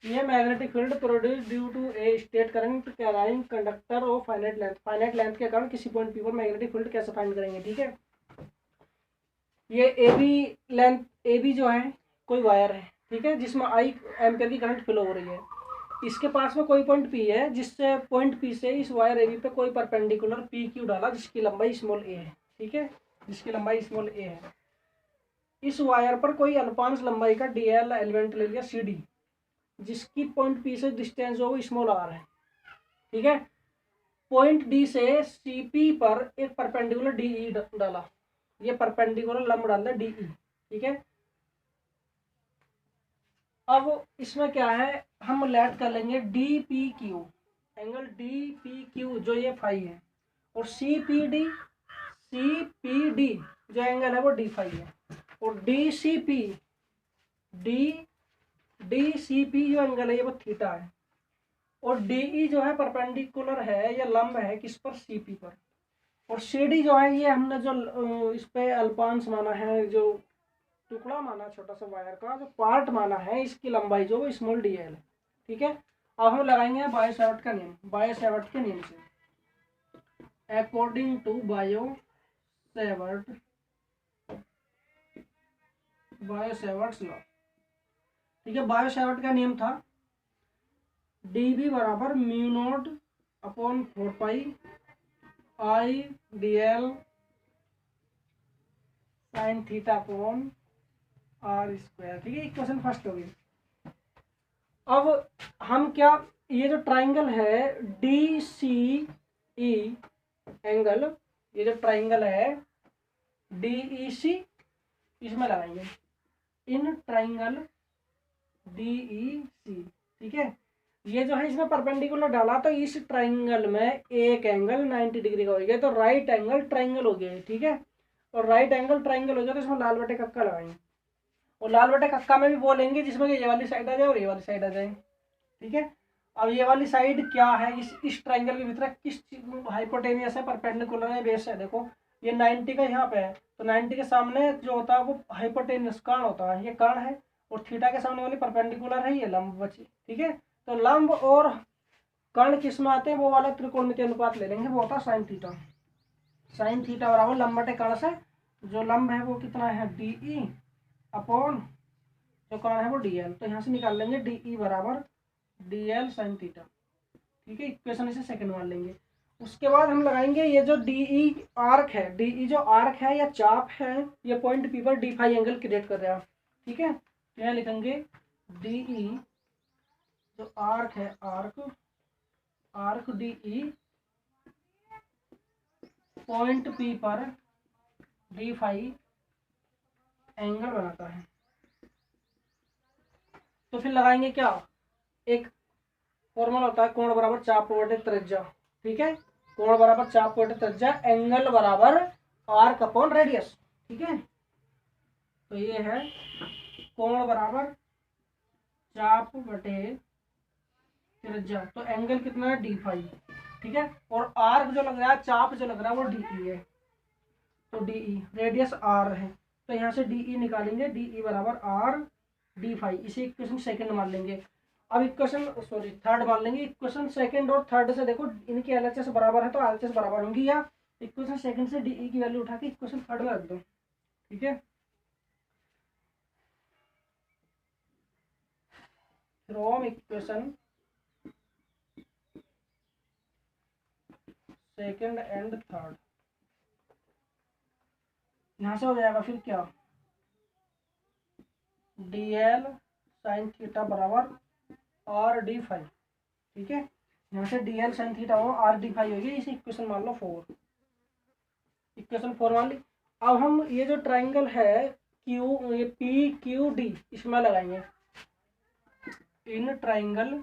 ये magnetic field produce due to a straight current carrying conductor of finite length. Finite length के कारण किसी point P पर magnetic field कैसे find करेंगे। ठीक है, ये A B length, A B जो है कोई वायर है, ठीक है, जिसमें आई एम्पियर की करंट फ्लो हो रही है। इसके पास में कोई पॉइंट पी है, जिससे पॉइंट पी से इस वायर ए बी पे कोई परपेंडिकुलर पी क्यू डाला जिसकी लंबाई स्मॉल ए है। ठीक है, जिसकी लंबाई स्मॉल ए है। इस वायर पर कोई अनुपांश लंबाई का डी एल एलिमेंट ले लिया सी डी, जिसकी पॉइंट पी से डिस्टेंस जो स्मॉल आर है। ठीक है, पॉइंट डी से सी पी पर एक परपेंडिकुलर डी ई डाला, ये परपेंडिकुलर लंब डाल डी ई। ठीक है, अब इसमें क्या है, हम लेट कर लेंगे D P Q, angle D P Q जो ये फाई है, और सी पी डी जो एंगल है वो डी फाई है, और डी सी पी जो एंगल है ये वो थीटा है, और डी ई जो है परपेंडिकुलर है, ये लंब है किस पर, सी पी पर, और सी डी जो है ये हमने जो इस पे अल्पांश माना है, जो टुकड़ा माना छोटा सा वायर का, जो पार्ट माना है, इसकी लंबाई जो वो स्मॉल डी एल है। ठीक है, अब हम लगाएंगे बायो सेवर्ट का नियम। बायो सेवर्ट के नियम से, according to Biot Savart law. ठीक है, बायो सेवर्ट का नियम था डी बी बराबर mu naught upon 4 pi I D L sine theta upon R square. ठीक है, इक्वेशन फर्स्ट हो गई। अब हम क्या, ये जो ट्राइंगल है डी सी ई एंगल, ये जो ट्राइंगल है डी ई सी, इसमें लगाएंगे इन ट्राइंगल डी ई सी। ठीक है, ये जो है इसमें परपेंडिकुलर डाला तो इस ट्राइंगल में एक एंगल 90 डिग्री का हो गया, तो राइट एंगल ट्राइंगल हो गया। ठीक है, और राइट एंगल ट्राइंगल हो गया तो इसमें लाल बटे कक्का लगाएंगे, और लाल बटे कक्का में भी बोलेंगे जिसमें ये वाली साइड आ जाए और ये वाली साइड आ जाए। ठीक है, अब ये वाली साइड क्या है, इस ट्राइंगल के भीतर किस हाइपोटेनियस है, परपेंडिकुलर है, बेस है। देखो ये 90 का यहाँ पे है, तो 90 के सामने जो होता है वो हाइपोटेनियस कर्ण होता है, ये कर्ण है, और थीटा के सामने वाली परपेंडिकुलर है, ये लंब बची। ठीक है, तो लंब और कर्ण किस में आते हैं, वो वाला त्रिकोणमितीय अनुपात ले लेंगे, वो होता है साइन थीटा। साइन थीटा बराबर लंब बटे कर्ण से, जो लंब है वो कितना है डी ई अपॉन जो कर्ण है वो डी एल, तो यहाँ से निकाल लेंगे डी ई बराबर डी एल साइन थीटा। ठीक है, इक्वेशन इसे सेकंड मान लेंगे। उसके बाद हम लगाएंगे ये जो डी ई आर्क है, डी ई जो आर्क है या चाप है, ये पॉइंट पी पर डी फाई एंगल क्रिएट कर रहा है। ठीक है, तो यहाँ लिखेंगे डी ई जो आर्क है, arc D E point P पर डी फाई एंगल बनाता है। तो फिर लगाएंगे क्या, एक फॉर्मूला होता है कोण बराबर चाप बटे त्रिज्या। ठीक है, कोण बराबर चाप बटे त्रिज्या, एंगल बराबर आर्क अपॉन रेडियस। ठीक है, तो ये है कोण बराबर चाप बटे त्रिज्या, तो एंगल कितना है डी फाई। ठीक है, और आर्क जो लग रहा है, चाप जो लग रहा है वो डी ई है, तो डी ई, रेडियस आर है, तो यहाँ से डी ई निकालेंगे, डी ई बराबर आर डी फाई। इसे इक्वेशन सेकंड मान लेंगे। अब इक्वेशन थर्ड मान लेंगे। इक्वेशन सेकंड और थर्ड से देखो इनकी एलएचएस बराबर है तो आरएचएस बराबर होंगी, या इक्वेशन सेकंड से डीई की वैल्यू उठा के इक्वेशन थर्ड में रख दो। ठीक है, from equation second and third, यहाँ से हो जाएगा फिर क्या, डी एल साइन थीटा बराबर आर डी फाई। ठीक है, यहाँ से डी एल साइन थीटा हो आर डी फाई होगी, इसे इक्वेशन मान लो 4, इक्वेशन 4 मान ली। अब हम ये जो ट्राइंगल है क्यू, ये पी क्यू डी, इसमें लगाएंगे in triangle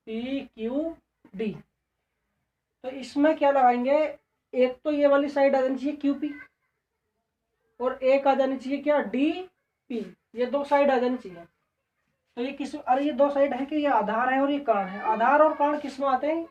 P Q D, तो इसमें क्या लगाएंगे, एक तो ये वाली साइड आ जानी चाहिए क्यू पी, और एक आ जानी चाहिए क्या डी पी, ये दो साइड आ जानी चाहिए। तो ये किस, अरे ये दो साइड है कि ये आधार है और ये कर्ण है, आधार और कर्ण किस में आते हैं,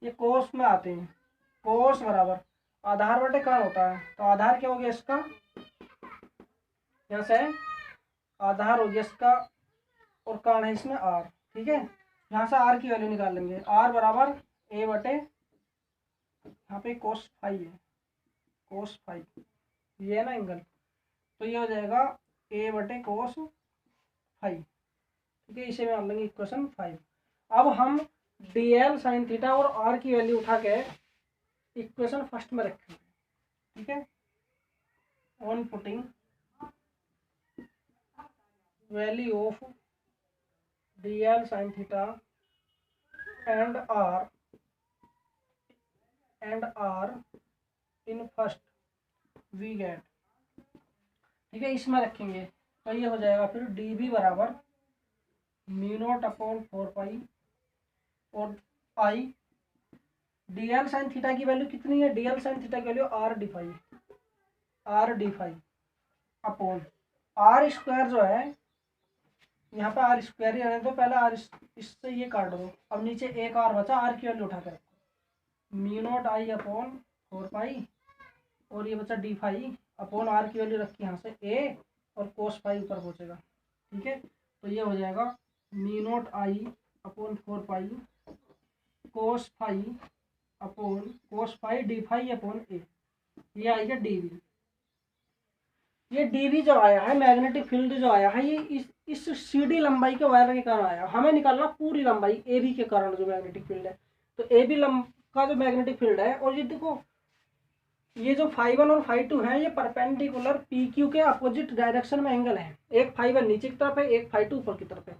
ये कोस में आते हैं, कोस बराबर आधार बटे कर्ण होता है, तो आधार क्या हो गया इसका, यहाँ से आधार हो गया इसका और कान है इसमें आर। ठीक है, यहाँ से आर की वैल्यू निकाल लेंगे। आर बराबर ए बटे, यहाँ पे कोस फाइव है, कोस फाइव ये है ना एंगल, तो ये हो जाएगा ए बटे कोस फाइव। ठीक है, इसे मान लेंगे इक्वेशन 5। अब हम डी एल साइन थीटा और आर की वैल्यू उठा के इक्वेशन फर्स्ट में रखेंगे। ठीक है, on putting value of D L sine theta and R in first we get. ठीक है, इसमें रखेंगे तो ये हो जाएगा फिर डी बी बराबर म्यू नॉट अपॉन 4 पाई और I D L sine theta की वैल्यू कितनी है, डी एल साइन थीटा की value R D five upon R square जो है, यहाँ पे आर स्क्वायर ही रहने दो, पहले आर इससे ये काट दो। अब नीचे एक आर बचा, आर की वैल्यू उठा कर mu naught I upon 4 pi और ये बचा डी फाइव अपॉन आर की वैल्यू रखी यहाँ से ए और कोस फाइव ऊपर पहुँचेगा। ठीक है, तो ये हो जाएगा mu naught I upon 4 pi cos five upon cos five D five upon A, ये आएगा डी वी। ये डी वी जो आया है, मैग्नेटिक फील्ड जो आया है, ये इस सी डी लंबाई के वायर के कारण आया। हमें निकालना पूरी लंबाई ए बी के कारण जो मैग्नेटिक फील्ड है। तो ए बी का जो मैग्नेटिक फील्ड है, और ये देखो ये जो φ1 और φ2 है, ये परपेंडिकुलर पी क्यू के अपोजिट डायरेक्शन में एंगल है। एक φ1 नीचे की तरफ है, एक φ2 ऊपर की तरफ है।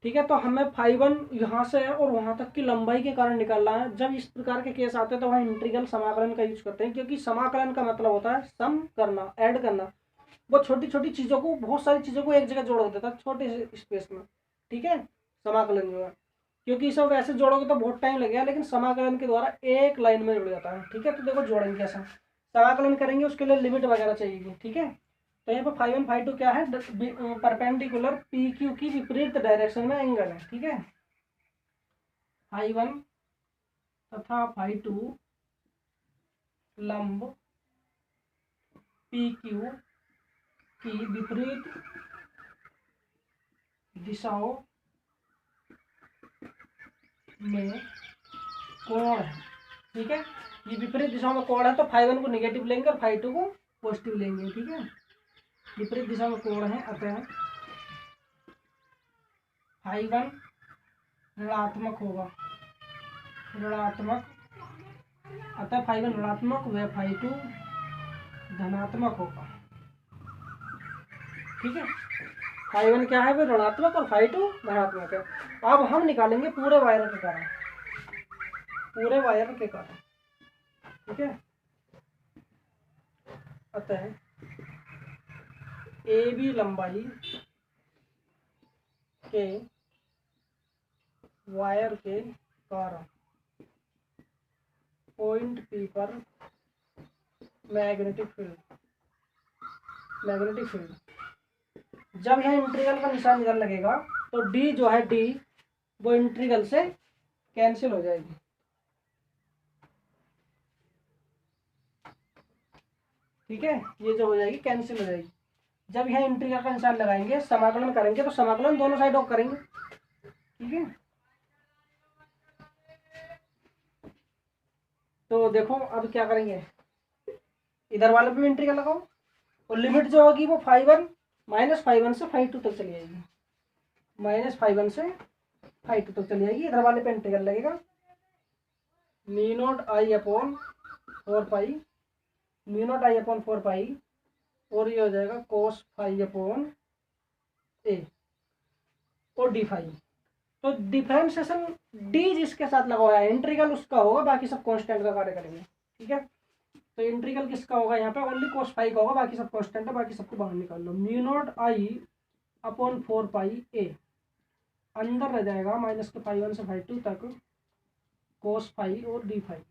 ठीक है, तो हमें φ1 यहाँ से है और वहाँ तक की लंबाई के कारण निकालना है। जब इस प्रकार के केस आते हैं तो वहाँ इंटीग्रल समाकलन का यूज करते हैं, क्योंकि समाकलन का मतलब होता है सम करना, ऐड करना। वो छोटी छोटी चीज़ों को, बहुत सारी चीज़ों को एक जगह जोड़ देता है छोटे से स्पेस में। ठीक है, समाकलन जो है, क्योंकि इसे वैसे जोड़ोगे तो बहुत टाइम लगेगा, लेकिन समाकलन के द्वारा एक लाइन में जुड़ जाता है। ठीक है, तो देखो जोड़ेंगे कैसा, समाकलन करेंगे उसके लिए लिमिट वगैरह चाहिए। ठीक है, तो यहाँ पर φ1 φ2 क्या है, परपेंडिकुलर पी क्यू की विपरीत डायरेक्शन में एंगल है। ठीक है, φ1 तथा φ2 लंब पी क्यू की विपरीत दिशाओं में कोण है। ठीक है, ये विपरीत दिशाओं में कोण है, तो φ1 को नेगेटिव लेंगे और φ2 को पॉजिटिव लेंगे। ठीक है, विपरीत दिशा में कोण है, अतः φ1 ऋणात्मक होगा, ऋणात्मक, अतः φ1 ऋणात्मक व φ2 धनात्मक होगा। ठीक है, φ1 क्या है, वो ऋणात्मक और φ2 धनात्मक है। अब हम निकालेंगे पूरे वायर के कारण, पूरे वायर के कारण। ठीक है, अतः ए बी लंबाई के वायर के कारण पॉइंट पी पर मैग्नेटिक फील्ड जब यह इंटीग्रल का निशान इधर लगेगा तो डी जो है, डी वो इंटीग्रल से कैंसिल हो जाएगी। ठीक है, ये जो हो जाएगी कैंसिल हो जाएगी। जब यह इंटीग्रल का निशान लगाएंगे, समाकलन करेंगे, तो समाकलन दोनों साइडों करेंगे। ठीक है, तो देखो अब क्या करेंगे, इधर वाले पे इंटीग्रल लगाओ और लिमिट जो होगी वो φ1 माइनस φ1 से φ2 तक चली जाएगी, माइनस φ1 से φ2 तक चली जाएगी। इधर वाले पे इंटीग्रल लगेगा mu naught I upon 4 pi, mu naught I upon 4 pi, और ये हो जाएगा कोस फाइव अपॉन ए और डी फाइव। तो डिफरेंशिएशन डी जिसके साथ लगा हुआ है इंटीग्रल उसका होगा, बाकी सब कांस्टेंट का कार्य करेंगे। ठीक है, तो इंटीग्रल किसका होगा, यहाँ पे ओनली कोस फाइव का होगा, बाकी सब कांस्टेंट है, बाकी सबको बाहर निकाल लो। Mu naught I upon 4 pi ए अंदर रह जाएगा माइनस के φ1 से φ2 तक कोस फाइव और डी फाइव।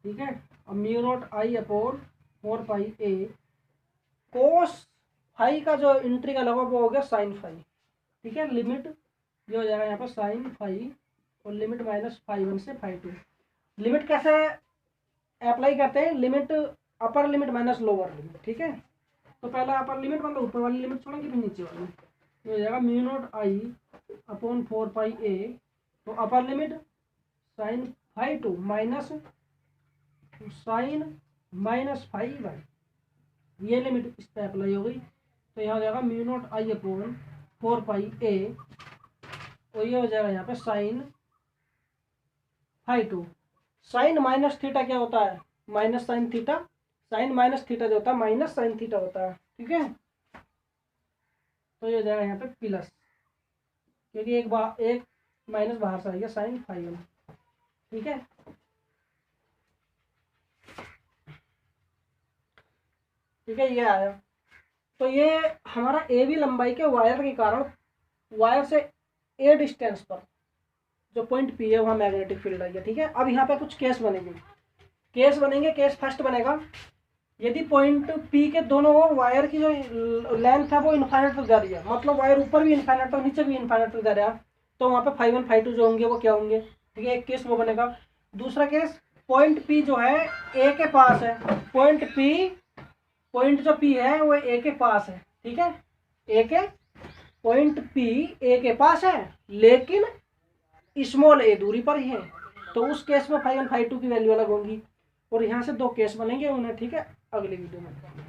ठीक है, अब mu naught I upon 4 pi A cos five का जो इंटीग्रल होगा वो हो गया साइन फाइव। ठीक है, लिमिट जो हो जाएगा यहाँ पर साइन फाइव और लिमिट माइनस φ1 से φ2। लिमिट कैसे अप्लाई करते हैं, limit upper limit minus lower limit. ठीक है, तो पहला अपर लिमिट मतलब ऊपर वाली लिमिट छोड़ेंगे, फिर नीचे वाली। ये हो जाएगा mu naught I upon 4 pi A. तो upper limit sine phi two minus sine minus phi by, ये लिमिट इस पर अप्लाई हो गई। तो यहाँ हो जाएगा mu naught I upon 4 pi A, और ये हो जाएगा यहाँ पे sine phi two. Sine minus theta क्या होता है? Minus sine theta. Sine minus theta जो होता है माइनस साइन थीटा होता है, ठीक है। तो ये हो जाएगा यहाँ पे प्लस, क्योंकि एक माइनस बाहर से आएगा साइन फाई वन, ठीक है। ठीक है, ये आया। तो ये हमारा ए बी लंबाई के वायर के कारण वायर से ए डिस्टेंस पर जो पॉइंट पी है वहाँ मैग्नेटिक फील्ड आई है, ठीक है। अब यहाँ पे कुछ केस बनेंगे। केस फर्स्ट बनेगा, यदि पॉइंट पी के दोनों ओर वायर की जो लेंथ है वो इन्फाइनाइट तक जा रही है, मतलब वायर ऊपर भी इन्फाइनाइट और नीचे भी इन्फाइनाइट तक जा रहा है, तो वहाँ पे फाई वन फाई टू जो होंगे वो क्या होंगे, ठीक है। एक केस वो बनेगा। दूसरा केस, पॉइंट पी जो है ए के पास है, पॉइंट जो पी है वो ए के पास है, ठीक है। पॉइंट पी ए के पास है लेकिन स्मॉल ए दूरी पर ही है, तो उस केस में फाई वन फाई टू की वैल्यू अलग होंगी। और यहाँ से दो केस बनेंगे उन्हें, ठीक है, अगली वीडियो में।